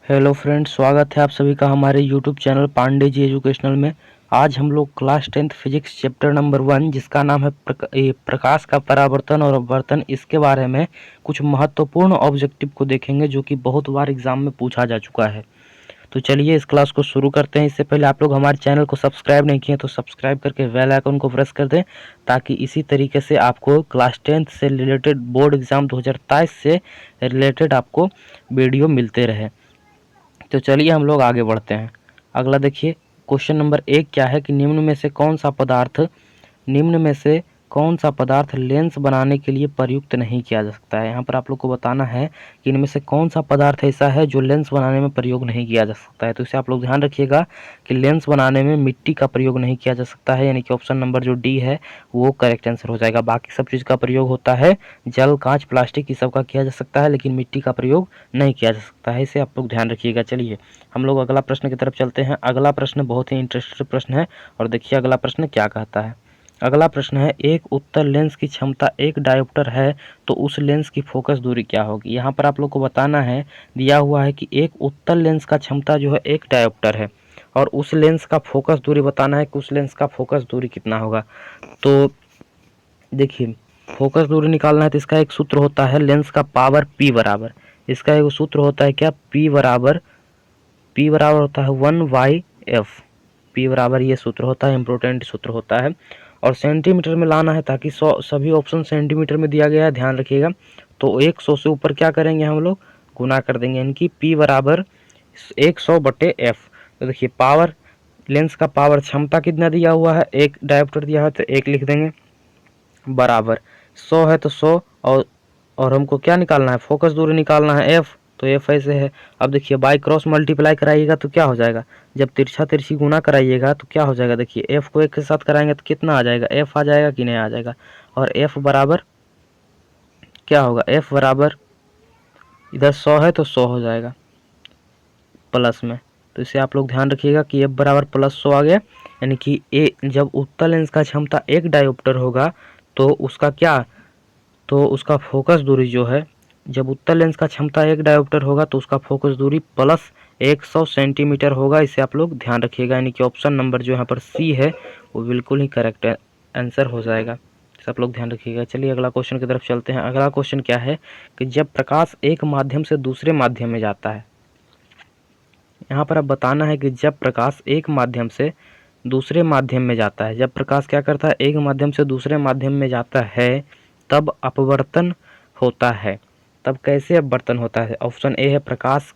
Hello friends, स्वागत है आप सभी का हमारे YouTube channel Pandey ji educational में। आज हम लोग class 10th physics chapter number 1 जिसका नाम है प्रकाश का परावर्तन और अपवर्तन, इसके बारे में कुछ महत्वपूर्ण ऑब्जेक्टिव को देखेंगे जो कि बहुत बार एग्जाम में पूछा जा चुका है। तो चलिए इस क्लास को शुरू करते हैं। इससे पहले आप लोग हमारे चैनल को सब्सक्राइब नहीं किए तो सब्सक्राइब करके बेल आइकन को प्रेस कर दें, ताकि इसी तरीके से आपको क्लास 10th से रिलेटेड बोर्ड एग्जाम 2023 से रिलेटेड आपको वीडियो मिलते रहे। तो चलिए हम लोग आगे बढ़ते हैं। अगला देखिए, क्वेश्चन नंबर 1 क्या है कि निम्न में से कौन सा पदार्थ लेंस बनाने के लिए प्रयुक्त नहीं किया जा सकता है। यहाँ पर आप लोग को बताना है कि इनमें से कौन सा पदार्थ ऐसा है जो लेंस बनाने में प्रयोग नहीं किया जा सकता है। तो इसे आप लोग ध्यान रखिएगा कि लेंस बनाने में मिट्टी का प्रयोग नहीं किया जा सकता है, यानी कि ऑप्शन नंबर जो डी है वो करेक्ट आंसर हो जाएगा। बाकी सब चीज़ का प्रयोग होता है, जल, कांच, प्लास्टिक, ये सब का किया जा सकता है, लेकिन मिट्टी का प्रयोग नहीं किया जा सकता है। इसे आप लोग ध्यान रखिएगा। चलिए हम लोग अगला प्रश्न की तरफ चलते हैं। अगला प्रश्न बहुत ही इंटरेस्टिंग प्रश्न है और देखिए अगला प्रश्न क्या कहता है। अगला प्रश्न है, एक उत्तल लेंस की क्षमता 1 डायोप्टर है तो उस लेंस की फोकस दूरी क्या होगी। यहाँ पर आप लोग को बताना है, दिया हुआ है कि एक उत्तल लेंस का क्षमता जो है 1 डायोप्टर है और उस लेंस का फोकस दूरी बताना है कि उस लेंस का फोकस दूरी कितना होगा। तो देखिए, फोकस दूरी निकालना है तो इसका एक सूत्र होता है लेंस का पावर P बराबर, इसका एक सूत्र होता है क्या, P बराबर होता है 1/f। P बराबर ये सूत्र होता है, इम्पोर्टेंट सूत्र होता है। और सेंटीमीटर में लाना है ताकि सभी ऑप्शन सेंटीमीटर में दिया गया है, ध्यान रखिएगा। तो 100 से ऊपर क्या करेंगे हम लोग, गुना कर देंगे, यानी कि P बराबर 100/f। तो देखिए पावर, लेंस का पावर क्षमता कितना दिया हुआ है, 1 डायोप्टर दिया है तो 1 लिख देंगे, बराबर 100 है तो 100, और हमको क्या निकालना है, फोकस दूरी निकालना है f, तो f ऐसे है। अब देखिए बाई क्रॉस मल्टीप्लाई कराइएगा तो क्या हो जाएगा, जब तिरछा तिरछी गुना कराइएगा तो क्या हो जाएगा, देखिए f को 1 के साथ कराएंगे तो कितना आ जाएगा, f आ जाएगा कि नहीं आ जाएगा। और f बराबर क्या होगा, f बराबर इधर 100 है तो 100 हो जाएगा प्लस में। तो इसे आप लोग ध्यान रखिएगा कि f बराबर +100 आ गया, यानी कि ए जब उत्तल लेंस का क्षमता 1 डायोप्टर होगा तो उसका क्या, तो उसका फोकस दूरी जो है, जब उत्तल लेंस का क्षमता 1 डायोप्टर होगा तो उसका फोकस दूरी प्लस 100 सेंटीमीटर होगा। इसे आप लोग ध्यान रखिएगा, यानी कि ऑप्शन नंबर जो यहाँ पर सी है वो बिल्कुल ही करेक्ट आंसर हो जाएगा। इसे आप लोग ध्यान रखिएगा। चलिए अगला क्वेश्चन की तरफ चलते हैं। अगला क्वेश्चन क्या है कि जब प्रकाश एक माध्यम से दूसरे माध्यम में जाता है, यहाँ पर अब बताना है कि जब प्रकाश एक माध्यम से दूसरे माध्यम में जाता है, जब प्रकाश क्या करता है, एक माध्यम से दूसरे माध्यम में जाता है तब अपवर्तन होता है। तब कैसे अपवर्तन होता है, ऑप्शन ए है प्रकाश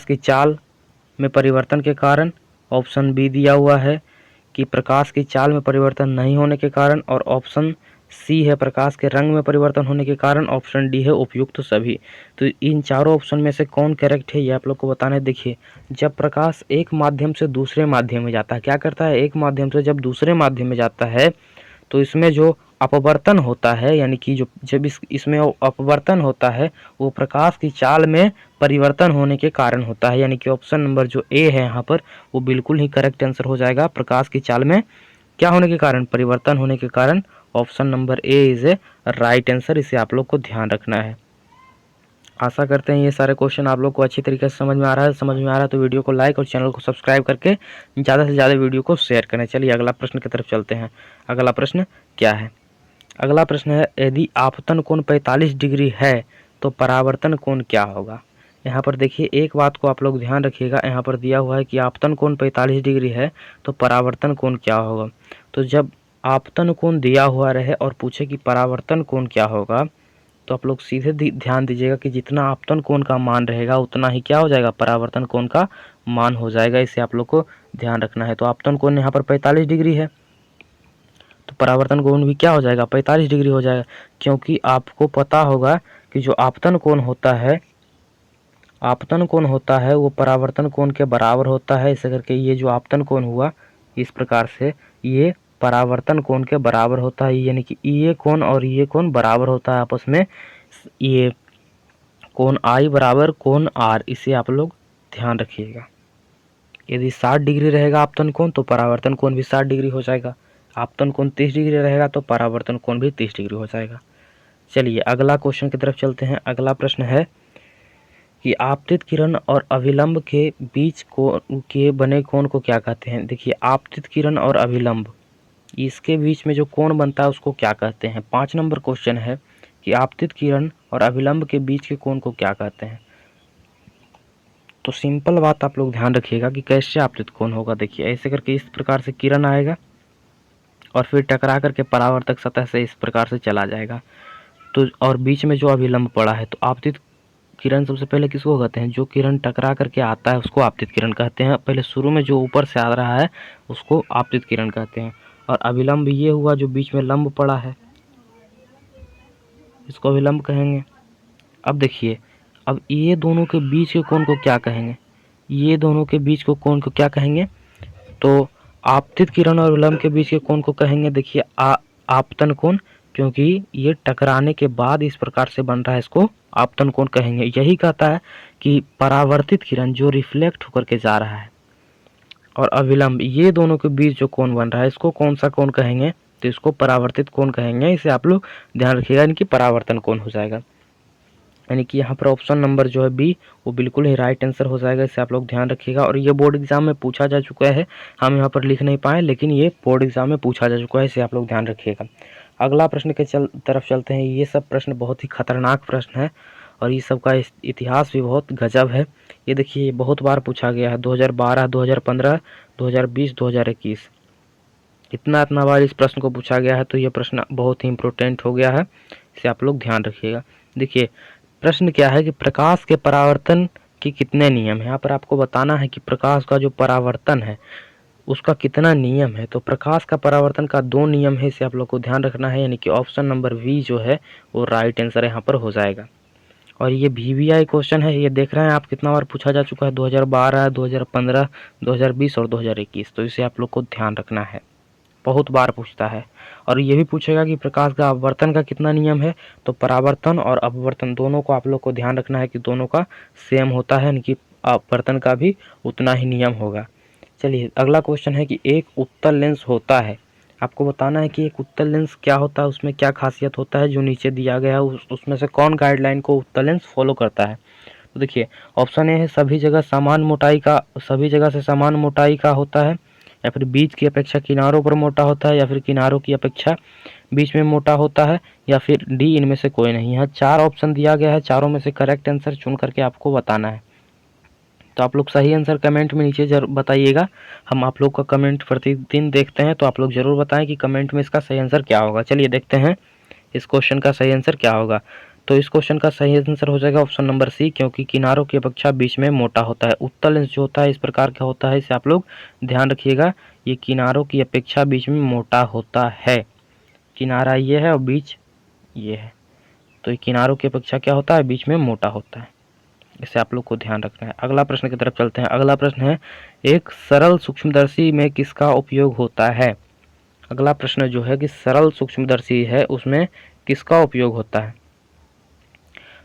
की चाल में परिवर्तन के कारण, ऑप्शन बी दिया हुआ है कि प्रकाश की चाल में परिवर्तन नहीं होने के कारण, और ऑप्शन सी है प्रकाश के रंग में परिवर्तन होने के कारण, ऑप्शन डी है उपयुक्त सभी। तो इन चारों ऑप्शन में से कौन करेक्ट है ये आप लोग को बताना है। देखिए जब प्रकाश एक माध्यम से दूसरे माध्यम में जाता है, क्या करता है, एक माध्यम से जब दूसरे माध्यम में जाता है तो इसमें जो अपवर्तन होता है, यानी कि जो जब इसमें अपवर्तन होता है वो प्रकाश की चाल में परिवर्तन होने के कारण होता है, यानी कि ऑप्शन नंबर जो ए है यहाँ पर वो बिल्कुल ही करेक्ट आंसर हो जाएगा। प्रकाश की चाल में क्या होने के कारण, परिवर्तन होने के कारण, option number A is a right answer. इसे आप लोग को ध्यान रखना है। आशा करते हैं ये सारे क्वेश्चन आप लोग को अच्छी तरीके से समझ में आ रहा है। समझ में आ रहा है तो वीडियो को लाइक और चैनल को सब्सक्राइब करके ज़्यादा से ज़्यादा वीडियो को शेयर करें। चलिए अगला प्रश्न की तरफ चलते हैं। अगला प्रश्न क्या है, अगला प्रश्न है, यदि आपतन कोण 45 डिग्री है तो परावर्तन कोण क्या होगा। यहाँ पर देखिए एक बात को आप लोग ध्यान रखिएगा, यहाँ पर दिया हुआ है कि आपतन कोण 45 डिग्री है तो परावर्तन कोण क्या होगा। तो जब आपतन कोण दिया हुआ रहे और पूछे कि परावर्तन कोण क्या होगा, तो आप लोग सीधे ध्यान दीजिएगा कि जितना आपतन कोण का मान रहेगा उतना ही क्या हो जाएगा, परावर्तन कोण का मान हो जाएगा। इसे आप लोग को ध्यान रखना है। तो आपतन कोण यहाँ पर 45 डिग्री है तो परावर्तन कोण भी क्या हो जाएगा, 45 डिग्री हो जाएगा, क्योंकि आपको पता होगा कि जो आपतन कोण होता है वो परावर्तन कोण के बराबर होता है। इसे करके ये जो आपतन कोण हुआ इस प्रकार से ये परावर्तन कोण के बराबर होता है, यानी कि ये कोण और ये कोण बराबर होता है आपस में। ये कोण आई बराबर कोण आर, इसे आप लोग ध्यान रखिएगा। यदि 60 डिग्री रहेगा आपतन कोण तो परावर्तन कोण भी 60 डिग्री हो जाएगा। आपतन कोण 30 डिग्री रहेगा तो परावर्तन कोण भी 30 डिग्री हो जाएगा। चलिए अगला क्वेश्चन की तरफ चलते हैं। अगला प्रश्न है कि आपतित किरण और अभिलंब के बीच को के बने कोण को क्या कहते हैं। देखिए आपतित किरण और अभिलंब, इसके बीच में जो कोण बनता है उसको क्या कहते हैं। 5 नंबर क्वेश्चन है कि आपतित किरण और अभिलंब के बीच के कोण को क्या कहते हैं। तो सिंपल बात आप लोग ध्यान रखिएगा कि कैसे आपतित कोण होगा। देखिए ऐसे करके इस प्रकार से किरण आएगा और फिर टकरा करके परावर्तक सतह से इस प्रकार से चला जाएगा, तो और बीच में जो अभिलंब पड़ा है, तो आपतित किरण सबसे पहले किसको कहते हैं, जो किरण टकरा करके आता है उसको आपतित किरण कहते हैं। पहले शुरू में जो ऊपर से आ रहा है उसको आपतित किरण कहते हैं। और अभिलंब ये हुआ जो बीच में लंब पड़ा है, इसको अभिलंब कहेंगे। अब देखिए, अब ये दोनों के बीच के कोण को क्या कहेंगे, ये दोनों के बीच को कोण को क्या कहेंगे, तो आपतित किरण और अभिलंब के बीच के कोण को कहेंगे देखिए आपतन कोण, क्योंकि ये टकराने के बाद इस प्रकार से बन रहा है, इसको आपतन कोण कहेंगे। यही कहता है कि परावर्तित किरण जो रिफ्लेक्ट होकर के जा रहा है और अभिलंब, ये दोनों के बीच जो कोण बन रहा है इसको कौन सा कोण कहेंगे, तो इसको परावर्तित कोण कहेंगे। इसे आप लोग ध्यान रखिएगा, यानी कि परावर्तन कोण हो जाएगा। यानी कि यहाँ पर ऑप्शन नंबर जो है बी वो बिल्कुल ही राइट आंसर हो जाएगा। इसे आप लोग ध्यान रखिएगा। और ये बोर्ड एग्जाम में पूछा जा चुका है, हम यहाँ पर लिख नहीं पाए, लेकिन ये बोर्ड एग्जाम में पूछा जा चुका है, इसे आप लोग ध्यान रखिएगा। अगला प्रश्न के तरफ चलते हैं। ये सब प्रश्न बहुत ही खतरनाक प्रश्न है और ये सब का इतिहास भी बहुत गजब है। ये देखिए, ये बहुत बार पूछा गया है, 2012, 2015, 2020, 2021, इतना बार इस प्रश्न को पूछा गया है, तो ये प्रश्न बहुत ही इम्पोर्टेंट हो गया है, इसे आप लोग ध्यान रखिएगा। देखिए प्रश्न क्या है कि प्रकाश के परावर्तन के कितने नियम हैं। यहाँ पर आपको बताना है कि प्रकाश का जो परावर्तन है उसका कितना नियम है। तो प्रकाश का परावर्तन का 2 नियम है, इसे आप लोग को ध्यान रखना है। यानी कि ऑप्शन नंबर बी जो है वो राइट आंसर यहाँ पर हो जाएगा। और ये VVI क्वेश्चन है, ये देख रहे हैं आप कितना बार पूछा जा चुका है, 2012, 2015, 2020 और 2021। तो इसे आप लोग को ध्यान रखना है, बहुत बार पूछता है। और ये भी पूछेगा कि प्रकाश का अपवर्तन का कितना नियम है। तो परावर्तन और अपवर्तन दोनों को आप लोग को ध्यान रखना है कि दोनों का सेम होता है, यानी कि अपवर्तन का भी उतना ही नियम होगा। चलिए अगला क्वेश्चन है कि एक उत्तल लेंस होता है, आपको बताना है कि एक उत्तल लेंस क्या होता है, उसमें क्या खासियत होता है। जो नीचे दिया गया है उसमें से कौन गाइडलाइन को उत्तल लेंस फॉलो करता है। तो देखिए ऑप्शन ए है सभी जगह से समान मोटाई का होता है, या फिर बीच की अपेक्षा किनारों पर मोटा होता है, या फिर किनारों की अपेक्षा बीच में मोटा होता है, या फिर डी इनमें से कोई नहीं है। 4 ऑप्शन दिया गया है, चारों में से करेक्ट आंसर चुन करके आपको बताना है। तो आप लोग सही आंसर कमेंट में नीचे जरूर बताइएगा। हम आप लोग का कमेंट प्रतिदिन देखते हैं, तो आप लोग जरूर बताएं कि कमेंट में इसका सही आंसर क्या होगा। चलिए देखते हैं इस क्वेश्चन का सही आंसर क्या होगा। तो इस क्वेश्चन का सही आंसर हो जाएगा ऑप्शन नंबर सी, क्योंकि किनारों की अपेक्षा बीच में मोटा होता है। उत्तल लेंस जो होता है इस प्रकार का होता है, इसे आप लोग ध्यान रखिएगा। ये किनारों की अपेक्षा बीच में मोटा होता है, किनारा ये है और बीच ये है, तो ये किनारों की अपेक्षा क्या होता है, बीच में मोटा होता है। इसे आप लोग को ध्यान रखना है। अगला प्रश्न की तरफ चलते हैं। अगला प्रश्न है एक सरल सूक्ष्मदर्शी में किसका उपयोग होता है। अगला प्रश्न जो है कि सरल सूक्ष्मदर्शी है उसमें किसका उपयोग होता है।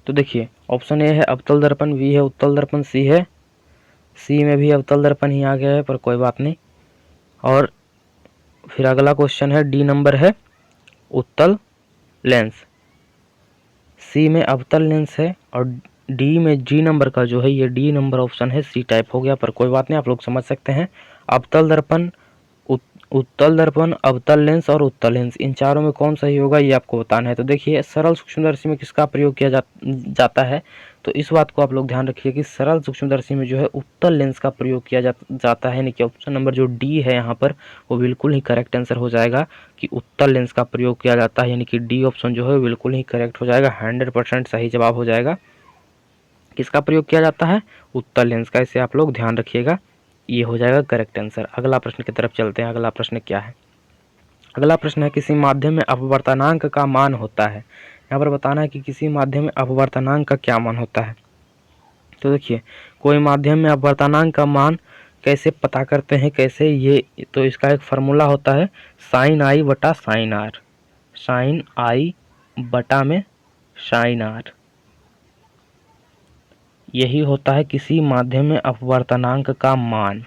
तो देखिए ऑप्शन ए है अवतल दर्पण, बी है उत्तल दर्पण, सी है, सी में भी अवतल दर्पण ही आ गया है, पर कोई बात नहीं। और फिर अगला क्वेश्चन है डी नंबर है उत्तल लेंस, सी में अवतल लेंस है, और डी में जी नंबर का जो है ये डी नंबर ऑप्शन है, सी टाइप हो गया, पर कोई बात नहीं, आप लोग समझ सकते हैं। अवतल दर्पण, उत्तल दर्पण, अवतल लेंस और उत्तल लेंस, इन चारों में कौन सही होगा ये आपको बताना है। तो देखिए सरल सूक्ष्मदर्शी में किसका प्रयोग किया जाता है, तो इस बात को आप लोग ध्यान रखिए कि सरल सूक्ष्मदर्शी में जो है उत्तल लेंस का प्रयोग किया जाता है। यानी कि ऑप्शन नंबर जो डी है यहाँ पर वो बिल्कुल ही करेक्ट आंसर हो जाएगा कि उत्तल लेंस का प्रयोग किया जाता है। यानी कि डी ऑप्शन जो है बिल्कुल ही करेक्ट हो जाएगा, 100% सही जवाब हो जाएगा। किसका प्रयोग किया जाता है, उत्तल लेंस का, इसे आप लोग ध्यान रखिएगा, ये हो जाएगा करेक्ट आंसर। अगला प्रश्न की तरफ चलते हैं। अगला प्रश्न क्या है, अगला प्रश्न है किसी माध्यम में अपवर्तनांक का मान होता है। यहाँ पर बताना है कि किसी माध्यम में अपवर्तनांक का क्या मान होता है। तो देखिए कोई माध्यम में अपवर्तनांक का मान कैसे पता करते हैं, कैसे, ये तो इसका एक फार्मूला होता है साइन आई बटा साइन आर, साइन आई बटा में साइन आर, यही होता है किसी माध्यम में अपवर्तनांक का मान।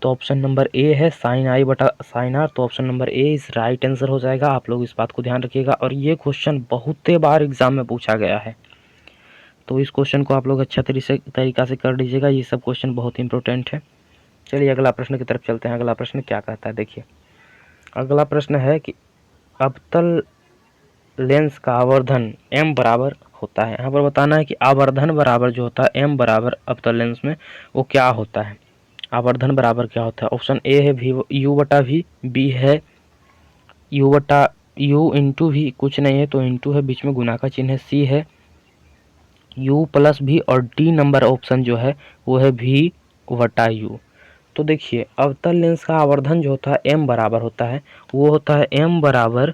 तो ऑप्शन नंबर ए है साइन आई बटा साइन आर, तो ऑप्शन नंबर ए इस राइट आंसर हो जाएगा। आप लोग इस बात को ध्यान रखिएगा। और ये क्वेश्चन बहुते बार एग्जाम में पूछा गया है, तो इस क्वेश्चन को आप लोग अच्छा तरीका से कर लीजिएगा, ये सब क्वेश्चन बहुत इंपॉर्टेंट है। चलिए अगला प्रश्न की तरफ चलते हैं। अगला प्रश्न क्या कहता है, देखिए अगला प्रश्न है कि अवतल लेंस का आवर्धन m बराबर होता है। यहाँ पर बताना है कि आवर्धन बराबर जो होता है m बराबर अवतल लेंस में वो क्या होता है, आवर्धन बराबर क्या होता है। ऑप्शन ए है v u बटा v, बी है u बटा u इंटू भी, कुछ नहीं है तो इंटू है, बीच में गुना का चिन्ह है, सी है u प्लस भी, और डी नंबर ऑप्शन जो है वो है v बटा u। तो देखिए अवतल लेंस का आवर्धन जो होता है m बराबर होता है, वो होता है m बराबर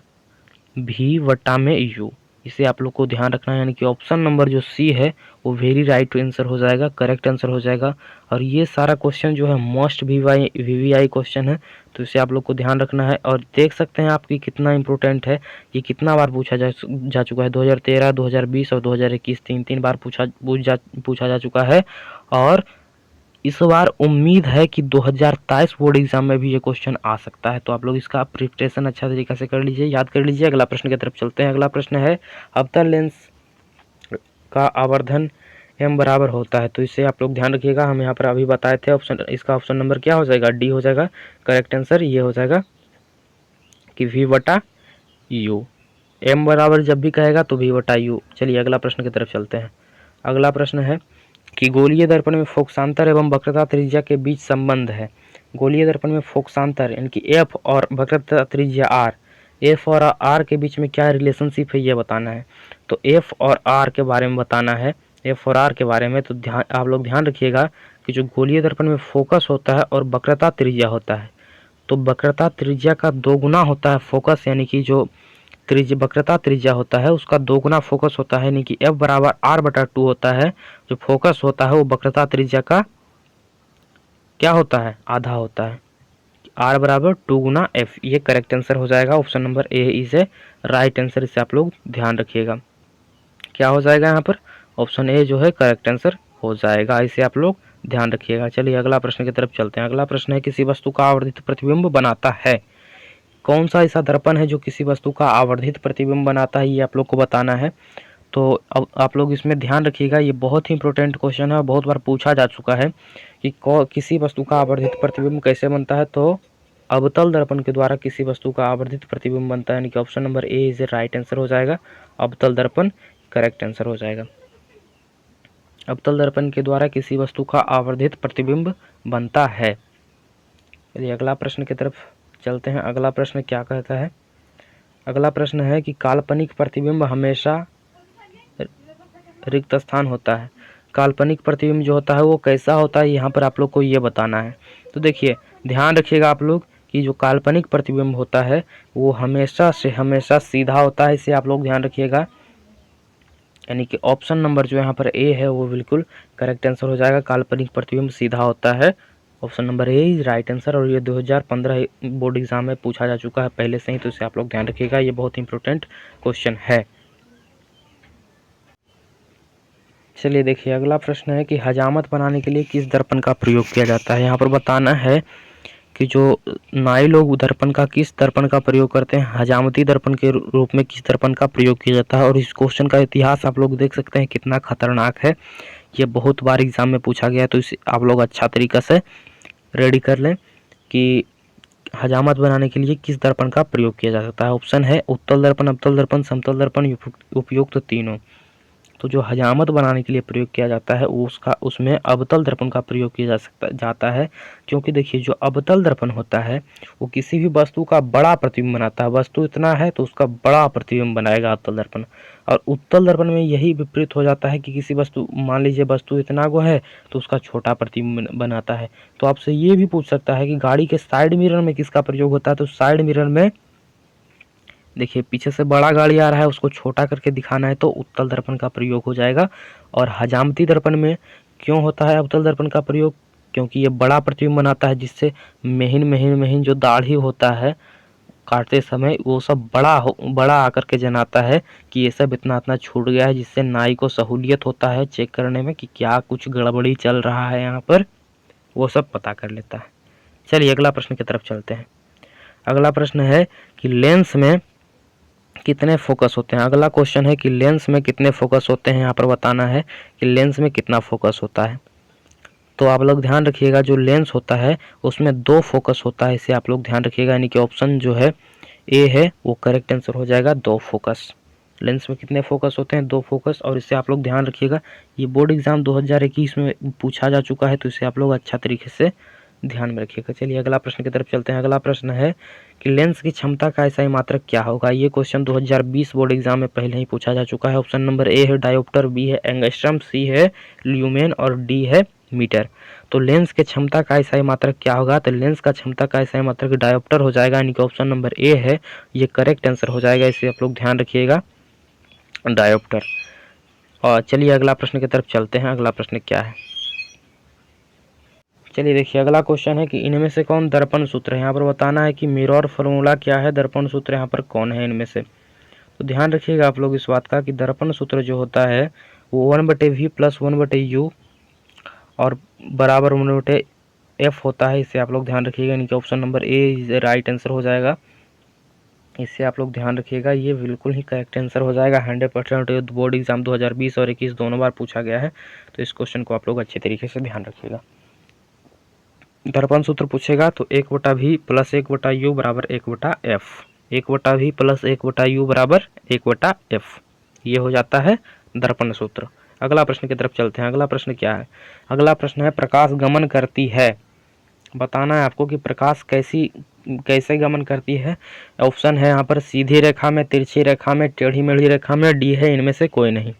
v बटा में u। इसे आप लोग को ध्यान रखना है, यानी कि ऑप्शन नंबर जो सी है वो वेरी राइट आंसर हो जाएगा, करेक्ट आंसर हो जाएगा। और ये सारा क्वेश्चन जो है मोस्ट वीवीआई क्वेश्चन है, तो इसे आप लोग को ध्यान रखना है। और देख सकते हैं आपकी कितना इंपॉर्टेंट है, ये कितना बार पूछा जा चुका है, 2013, 2020 और 2021, तीन बार पूछा जा चुका है। और इस बार उम्मीद है कि 2023 बोर्ड एग्जाम में भी ये क्वेश्चन आ सकता है, तो आप लोग इसका प्रिपरेशन अच्छा तरीके से कर लीजिए, याद कर लीजिए। अगला प्रश्न की तरफ चलते हैं। अगला प्रश्न है अवतल लेंस का आवर्धन m बराबर होता है, तो इसे आप लोग ध्यान रखिएगा। हम यहाँ पर अभी बताए थे ऑप्शन, इसका ऑप्शन नंबर क्या हो जाएगा, डी हो जाएगा। करेक्ट आंसर ये हो जाएगा कि v बटा u। m बराबर जब भी कहेगा तो v बटा u। चलिए अगला प्रश्न की तरफ चलते हैं। अगला प्रश्न है कि गोलीय दर्पण में फोकसांतर एवं वक्रता त्रिज्या के बीच संबंध है। गोलीय दर्पण में फोकसांतर यानी कि एफ और वक्रता त्रिज्या आर, एफ और आर के बीच में क्या रिलेशनशिप है ये बताना है। तो एफ और आर के बारे में बताना है, एफ और आर के बारे में। तो आप लोग ध्यान रखिएगा कि जो गोलीय दर्पण में फोकस होता है और वक्रता त्रिज्या होता है, तो वक्रता त्रिज्या का दोगुना होता है फोकस, यानी कि जो वक्रता त्रिज्या होता है उसका दोगुना फोकस होता है, यानी कि F बराबर R बटा 2 होता है। जो फोकस होता है वो वक्रता त्रिज्या का क्या होता है, आधा होता है। R बराबर 2 गुना F, ये करेक्ट आंसर हो जाएगा। Option number A is a right answer, इसे आप लोग ध्यान रखिएगा। क्या हो जाएगा यहाँ पर, ऑप्शन ए जो है करेक्ट आंसर हो जाएगा, इसे आप लोग ध्यान रखिएगा। चलिए अगला प्रश्न की तरफ चलते हैं। अगला प्रश्न है किसी वस्तु का आवर्धित प्रतिबिंब बनाता है। कौन सा ऐसा दर्पण है जो किसी वस्तु का आवर्धित प्रतिबिंब बनाता है, ये आप लोग को बताना है। तो अब आप लोग इसमें ध्यान रखिएगा, ये बहुत ही इंपॉर्टेंट क्वेश्चन है और बहुत बार पूछा जा चुका है कि किसी वस्तु का आवर्धित प्रतिबिंब कैसे बनता है। तो अवतल दर्पण के द्वारा किसी वस्तु का आवर्धित प्रतिबिंब बनता है, यानी कि option number A is a right answer हो जाएगा। अवतल दर्पण करेक्ट आंसर हो जाएगा। अवतल दर्पण के द्वारा किसी वस्तु का आवर्धित प्रतिबिंब बनता है। चलिए अगला प्रश्न की तरफ चलते हैं। अगला प्रश्न क्या कहता है, अगला प्रश्न है कि काल्पनिक प्रतिबिंब हमेशा रिक्त स्थान होता है। काल्पनिक प्रतिबिंब जो होता है वो कैसा होता है, यहाँ पर आप लोग को ये बताना है। तो देखिए ध्यान रखिएगा आप लोग कि जो काल्पनिक प्रतिबिंब होता है वो हमेशा से हमेशा सीधा होता है, इसे आप लोग ध्यान रखिएगा। यानी कि ऑप्शन नंबर जो यहाँ पर ए है वो बिल्कुल करेक्ट आंसर हो जाएगा। काल्पनिक प्रतिबिंब सीधा होता है, option number A is right answer. और ये 2015 बोर्ड एग्जाम में पूछा जा चुका है पहले से ही, तो इसे आप लोग ध्यान रखिएगा, ये बहुत इंपॉर्टेंट क्वेश्चन है। चलिए देखिए अगला प्रश्न है कि हजामत बनाने के लिए किस दर्पण का प्रयोग किया जाता है। यहाँ पर बताना है कि जो नाई लोग दर्पण का किस दर्पण का प्रयोग करते हैं, हजामती दर्पण के रूप में किस दर्पण का प्रयोग किया जाता है। और इस क्वेश्चन का इतिहास आप लोग देख सकते हैं कितना खतरनाक है, ये बहुत बार एग्जाम में पूछा गया है, तो इसे आप लोग अच्छा तरीका से रेडी कर लें कि हजामत बनाने के लिए किस दर्पण का प्रयोग किया जा सकता है। ऑप्शन है उत्तल दर्पण, अवतल दर्पण, समतल दर्पण, उपयुक्त तीनों। तो जो हजामत बनाने के लिए प्रयोग किया जाता है उसमें अवतल दर्पण का प्रयोग किया जाता है, क्योंकि देखिए जो अवतल दर्पण होता है वो किसी भी वस्तु का बड़ा प्रतिबिंब बनाता है। वस्तु इतना है तो उसका बड़ा प्रतिबिंब बनाएगा अवतल दर्पण। और उत्तल दर्पण में यही विपरीत हो जाता है कि किसी वस्तु, मान लीजिए वस्तु इतना को है तो उसका छोटा प्रतिबिंब बनाता है। तो आपसे ये भी पूछ सकता है कि गाड़ी के साइड मिरर में किसका प्रयोग होता है। तो साइड मिरर में देखिए पीछे से बड़ा गाड़ी आ रहा है उसको छोटा करके दिखाना है तो उत्तल दर्पण का प्रयोग हो जाएगा। और हजामती दर्पण में क्यों होता है अवतल दर्पण का प्रयोग, क्योंकि ये बड़ा प्रतिबिंब बनाता है, जिससे महीन महीन महीन जो दाढ़ी होता है काटते समय वो सब बड़ा आकर के जनाता है कि ये सब इतना इतना छूट गया है, जिससे नाई को सहूलियत होता है चेक करने में कि क्या कुछ गड़बड़ी चल रहा है यहाँ पर, वो सब पता कर लेता है। चलिए अगला प्रश्न की तरफ चलते हैं। अगला प्रश्न है कि लेंस में कितने फोकस होते हैं। अगला क्वेश्चन है कि लेंस में कितने फोकस होते हैं। यहाँ पर बताना है कि लेंस में कितना फोकस होता है। तो आप लोग ध्यान रखिएगा, जो लेंस होता है उसमें 2 फोकस होता है, इसे आप लोग ध्यान रखिएगा। यानी कि ऑप्शन जो है ए है वो करेक्ट आंसर हो जाएगा, 2 फोकस। लेंस में कितने फोकस होते हैं, 2 फोकस। और इससे आप लोग ध्यान रखिएगा, ये बोर्ड एग्जाम 2021 में पूछा जा चुका है, तो इसे आप लोग अच्छा तरीके से ध्यान में रखिएगा। चलिए अगला प्रश्न की तरफ चलते हैं। अगला प्रश्न है कि लेंस की क्षमता का SI मात्रक क्या होगा। ये क्वेश्चन 2020 बोर्ड एग्जाम में पहले ही पूछा जा चुका है। ऑप्शन नंबर ए है डायोप्टर, बी है एंगस्ट्रम, सी है ल्यूमेन और डी है मीटर। तो लेंस के क्षमता का SI मात्रक क्या होगा। तो लेंस का क्षमता का SI मात्रक डायोप्टर हो जाएगा, यानी कि ऑप्शन नंबर ए है ये करेक्ट आंसर हो जाएगा। इसे आप लोग ध्यान रखिएगा, डायोप्टर। और चलिए अगला प्रश्न की तरफ चलते हैं। अगला प्रश्न क्या है, चलिए देखिए अगला क्वेश्चन है कि इनमें से कौन दर्पण सूत्र है। यहाँ पर बताना है कि मिरर फार्मूला क्या है, दर्पण सूत्र यहाँ पर कौन है इनमें से। तो ध्यान रखिएगा आप लोग इस बात का कि दर्पण सूत्र जो होता है वो 1/v + 1/u और बराबर 1/f होता है। इसे आप लोग ध्यान रखिएगा, यानी कि option number A right answer हो जाएगा। इससे आप लोग ध्यान रखिएगा, ये बिल्कुल ही करेक्ट आंसर हो जाएगा। 100% बोर्ड एग्जाम 2020 और 21 दोनों बार पूछा गया है, तो इस क्वेश्चन को आप लोग अच्छे तरीके से ध्यान रखिएगा। दर्पण सूत्र पूछेगा तो 1/v + 1/u बराबर 1/f, 1/v + 1/u बराबर 1/f, ये हो जाता है दर्पण सूत्र। अगला प्रश्न की तरफ चलते हैं। अगला प्रश्न क्या है, अगला प्रश्न है प्रकाश गमन करती है। बताना है आपको कि प्रकाश कैसे गमन करती है। ऑप्शन है यहाँ पर सीधी रेखा में, तिरछी रेखा में, टेढ़ी मेढ़ी रेखा में, डी है इनमें से कोई नहीं।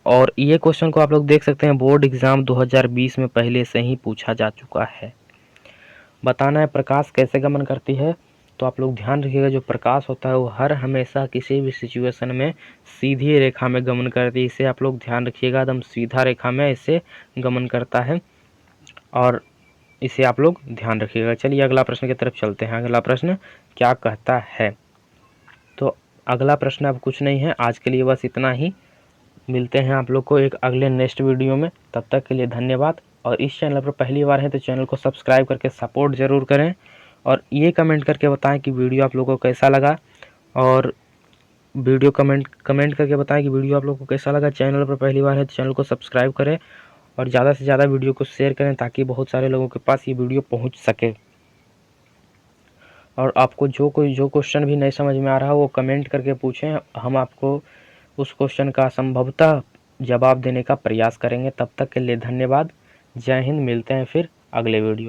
और ये क्वेश्चन को आप लोग देख सकते हैं बोर्ड एग्जाम 2020 में पहले से ही पूछा जा चुका है। बताना है प्रकाश कैसे गमन करती है। तो आप लोग ध्यान रखिएगा, जो प्रकाश होता है वो हर हमेशा किसी भी सिचुएशन में सीधी रेखा में गमन करती है। इसे आप लोग ध्यान रखिएगा, एकदम सीधा रेखा में इसे गमन करता है और इसे आप लोग ध्यान रखिएगा। चलिए अगला प्रश्न की तरफ चलते हैं। अगला प्रश्न क्या कहता है। तो अगला प्रश्न अब कुछ नहीं है, आज के लिए बस इतना ही। मिलते हैं आप लोग को एक अगले नेक्स्ट वीडियो में, तब तक के लिए धन्यवाद। और इस चैनल पर पहली बार है तो चैनल को सब्सक्राइब करके सपोर्ट ज़रूर करें और ये कमेंट करके बताएं कि वीडियो आप लोगों को कैसा लगा। और वीडियो कमेंट करके बताएं कि वीडियो आप लोगों को कैसा लगा। चैनल पर पहली बार है तो चैनल को सब्सक्राइब करें और ज़्यादा से ज़्यादा वीडियो को शेयर करें ताकि बहुत सारे लोगों के पास ये वीडियो पहुँच सके। और आपको जो क्वेश्चन भी नहीं समझ में आ रहा वो कमेंट करके पूछें, हम आपको उस क्वेश्चन का संभवतः जवाब देने का प्रयास करेंगे। तब तक के लिए धन्यवाद। जय हिंद। मिलते हैं फिर अगले वीडियो।